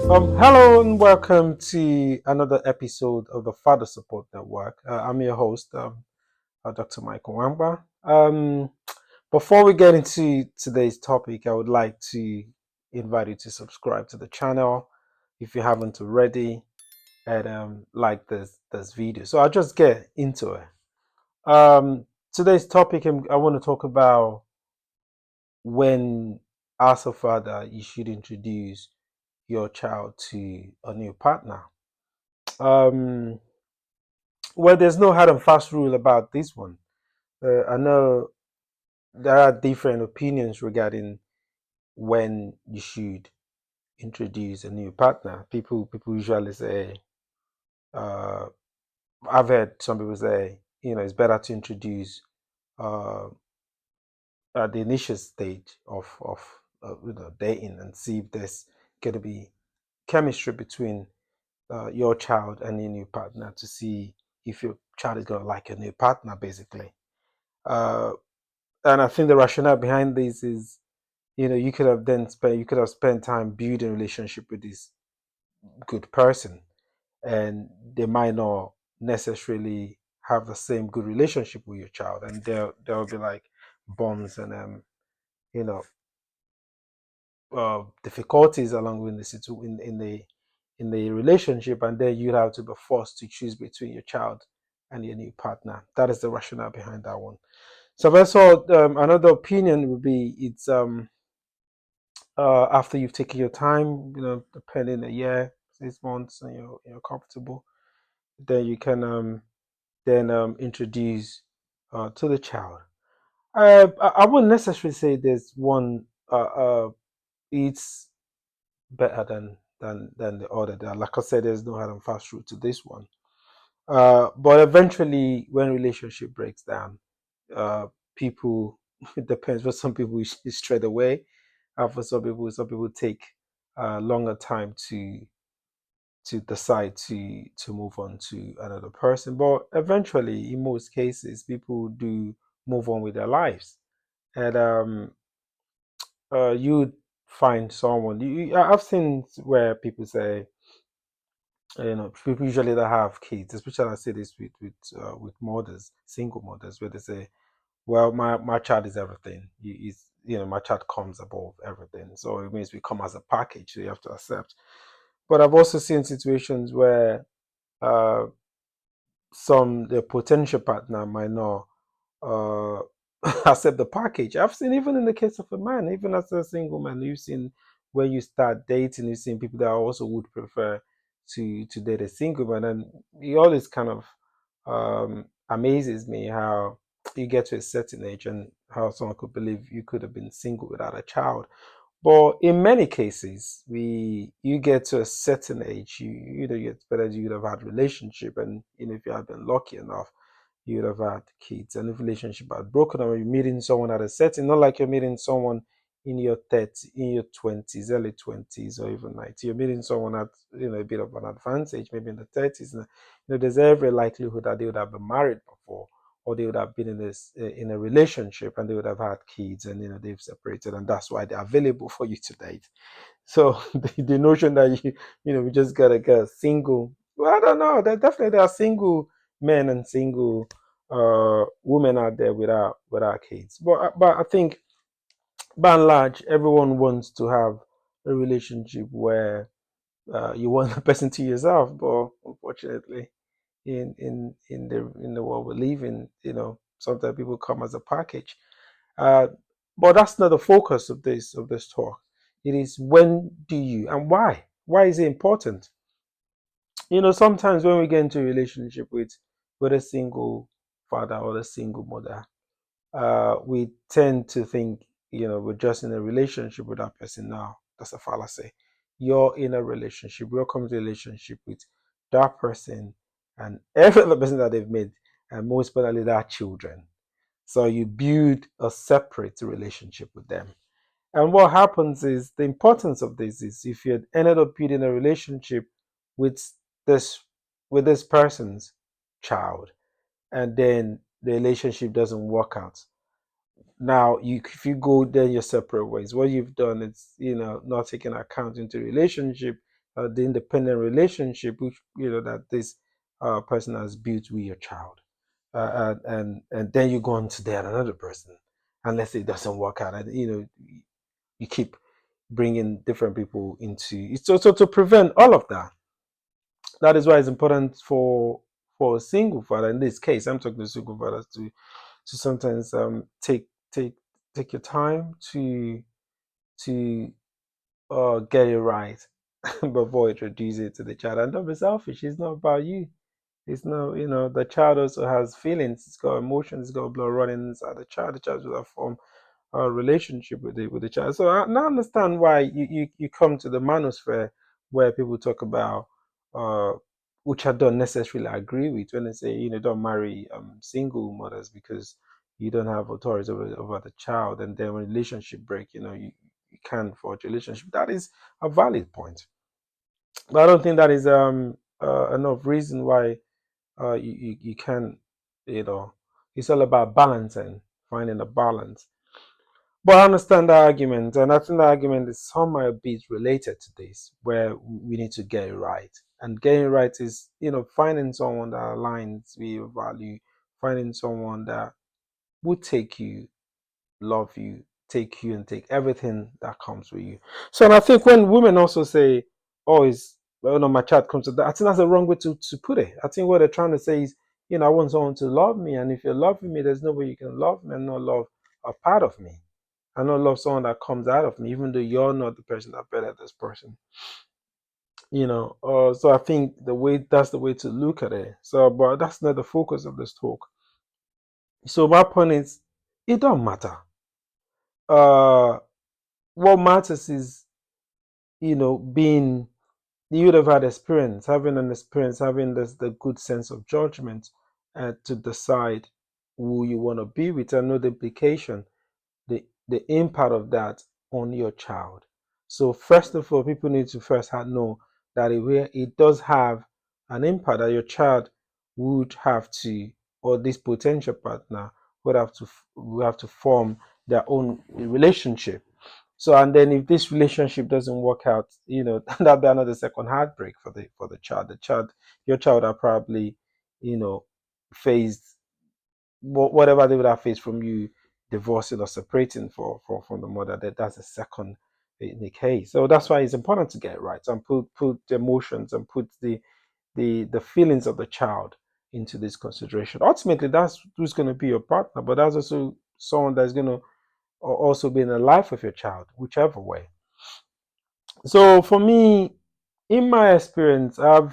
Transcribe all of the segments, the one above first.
Hello and welcome to another episode of the Father Support Network. I'm your host, Dr. Michael Wamba. Before we get into today's topic, I would like to invite you to subscribe to the channel if you haven't already, and like this video. So I'll just get into it. Today's topic, I want to talk about when, as a father, you should introduce your child to a new partner. Um, well, there's no hard and fast rule about this one. I know there are different opinions regarding when you should introduce a new partner. People usually say, uh, I've heard some people say, it's better to introduce uh, at the initial stage of dating and see if there's going to be chemistry between your child and your new partner to see if your child is going to like a new partner, basically. Uh, and I think the rationale behind this is, you could have spent time building a relationship with this good person, and they might not necessarily have the same good relationship with your child, and there'll be like bonds and you know difficulties along with the in the relationship, and then you'd have to be forced to choose between your child and your new partner. That is the rationale behind that one. So that's all. Another opinion would be it's after you've taken your time, depending a year, 6 months, and you're comfortable, then you can then introduce to the child. I wouldn't necessarily say there's one. It's better than the other. Like I said, there's no hard and fast rule to this one. But eventually, when relationship breaks down, uh, people it depends. For some people, it's straight away. For some people take longer time to decide to move on to another person. But eventually, in most cases, people do move on with their lives, and you find someone. I've seen where people say, people usually that have kids, especially I say this with mothers, single mothers, where they say, well, my child is everything. My child comes above everything. So it means we come as a package. So you have to accept. But I've also seen situations where uh, the potential partner might not uh, accept the package. I've seen even in the case of a man, even as a single man, you've seen when you start dating, you've seen people that also would prefer to date a single man, and it always kind of amazes me how you get to a certain age and how someone could believe you could have been single without a child. But in many cases, we you get to a certain age, you get better, you would have had relationship, and if you had been lucky enough, you would have had kids. And if relationship had broken, or you're meeting someone at a certain, not like you're meeting someone in your 30s, in your 20s, early 20s, or even 90s. You're meeting someone at a bit of an advantage, maybe in the 30s. There's every likelihood that they would have been married before, or they would have been in a relationship, and they would have had kids, and they've separated, and that's why they're available for you to date. So the notion that we just gotta get single. Well, I don't know. There are single men and single women out there without kids. But I think by and large, everyone wants to have a relationship where you want the person to yourself. But unfortunately, in the world we live in, sometimes people come as a package. Uh, but that's not the focus of this talk. It is when do you and why? Why is it important? Sometimes when we get into a relationship with a single father or a single mother, we tend to think, we're just in a relationship with that person now. That's a fallacy. You're in a relationship. Welcome to a relationship with that person and every other person that they've made, and most importantly, their children. So you build a separate relationship with them. And what happens is the importance of this is if you had ended up building a relationship with this this person's child, and then the relationship doesn't work out. Now if you go then your separate ways, what you've done is not taking account into relationship the independent relationship which that this person has built with your child, and then you go on to date another person, and let's say it doesn't work out, and you keep bringing different people into it. So to prevent all of that, that is why it's important for a single father. In this case, I'm talking to single fathers to sometimes take take your time to get it right before introduce it to the child. And don't be selfish. It's not about you. It's not, the child also has feelings. It's got emotions. It's got blood running inside the child. The child will have form a relationship with the child. So I now understand why you come to the manosphere where people talk about, uh, which I don't necessarily agree with, when they say, don't marry single mothers because you don't have authority over the child, and then when relationship break, you can't forge a relationship. That is a valid point, but I don't think that is enough reason why you can, you know, it's all about balancing, finding a balance. But I understand the argument, and I think the argument is somehow a bit related to this, where we need to get it right. And getting it right is, finding someone that aligns with your value, finding someone that would take you, love you, take you, and take everything that comes with you. So, and I think when women also say, "Oh, is well, no, my child comes to that," I think that's the wrong way to put it. I think what they're trying to say is, I want someone to love me, and if you're loving me, there's no way you can love me and not love a part of me. I not love someone that comes out of me, even though you're not the person that better this person. So I think that's the way to look at it. So, but that's not the focus of this talk. So my point is, it don't matter. Uh, what matters is, being you would have had experience, having an experience, having this the good sense of judgment, to decide who you want to be with and know the implication, the impact of that on your child. So first of all, people need to first know that it does have an impact, that your child would have to, or this potential partner would have to form their own relationship. So, and then if this relationship doesn't work out, that'll be another second heartbreak for the child. Your child are probably, faced whatever they would have faced from you divorcing or separating from the mother. That's a second in the case. So that's why it's important to get it right and put the emotions and put the feelings of the child into this consideration. Ultimately, that's who's going to be your partner, but that's also someone that's going to also be in the life of your child, whichever way. So for me, in my experience, I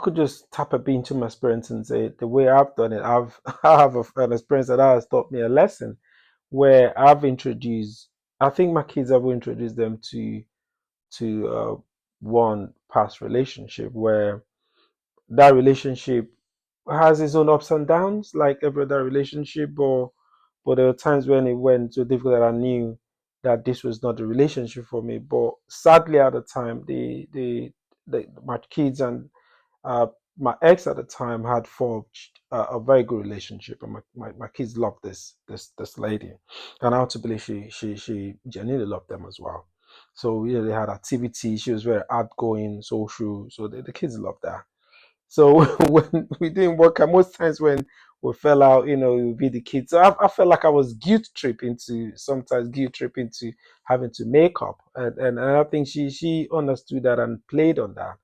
could just tap a bit into my experience and say the way I've done it, I have an experience that has taught me a lesson where I've introduced. I think my kids, I've introduced them to one past relationship where that relationship has its own ups and downs, like every other relationship. But there were times when it went so difficult that I knew that this was not the relationship for me. But sadly, at the time, my kids and uh, my ex at the time had forged a very good relationship, and my kids loved this lady, and ultimately she genuinely loved them as well. So they had activities. She was very outgoing, social. So the kids loved that. So when we didn't work out, most times when we fell out, it would be the kids. So I felt like I was sometimes guilt trip into having to make up, and I think she understood that and played on that.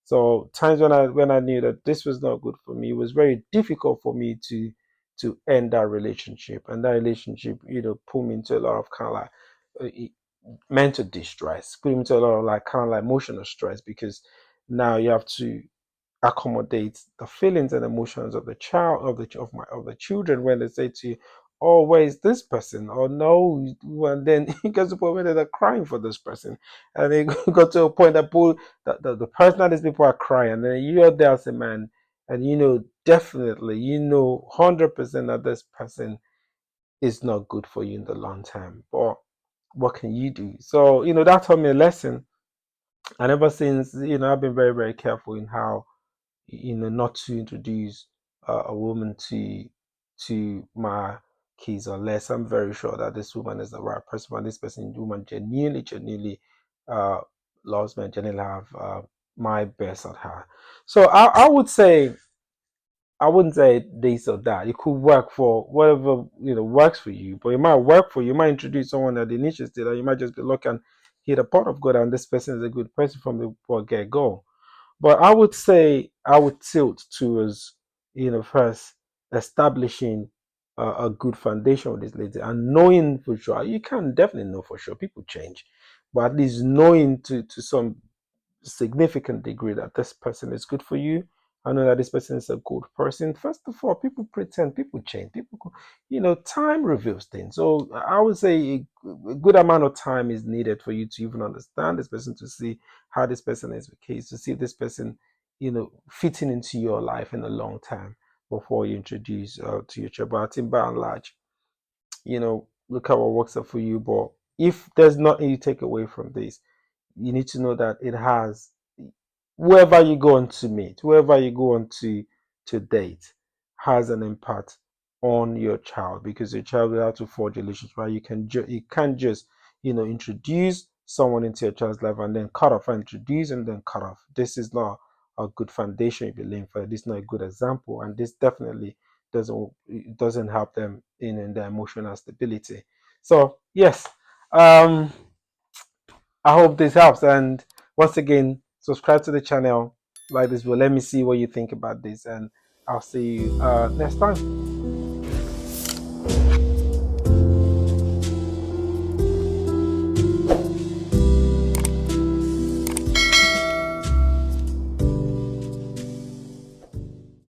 So times when I knew that this was not good for me, it was very difficult for me to end that relationship, and that relationship, put me into a lot of kind of like mental distress, put me into a lot of like kind of like emotional stress, because now you have to accommodate the feelings and emotions of the child of the children when they say to you, "Oh, where is this person?" Or no, and then it gets to a point where they're crying for this person, and they got to a point that the person that these people are crying, and then you're there as a man, and definitely 100% that this person is not good for you in the long term. But what can you do? So that taught me a lesson, and ever since I've been very very careful in how not to introduce a woman to my kids unless I'm very sure that this woman is the right person, and this woman genuinely loves me and generally have my best at heart. So I would say I wouldn't say this or that. It could work for whatever works for you, but it might work for you. You might introduce someone that is interested, and you might just be looking, hit a pot of God, and this person is a good person from the get go. But I would say I would tilt towards first establishing a good foundation with this lady and knowing for sure. You can definitely know for sure people change, but at least knowing to some significant degree that this person is good for you. I know that this person is a good person. First of all, people pretend, people change, time reveals things. So I would say a good amount of time is needed for you to even understand this person, to see how this person is the case, to see this person, fitting into your life in a long time before you introduce to your child. But I think by and large, look at what works out for you. But if there's nothing you take away from this, you need to know that it has whoever you go on to meet, whoever you go on to date, has an impact on your child, because your child will have to forge a relationship. Right? You can't just introduce someone into your child's life and then cut off, and introduce and then cut off. This is not a good foundation you'll be laying for. This is not a good example, and this definitely doesn't help them in their emotional stability. So yes, um I hope this helps. And once again, subscribe to the channel, like this. Well, let me see what you think about this, and I'll see you next time.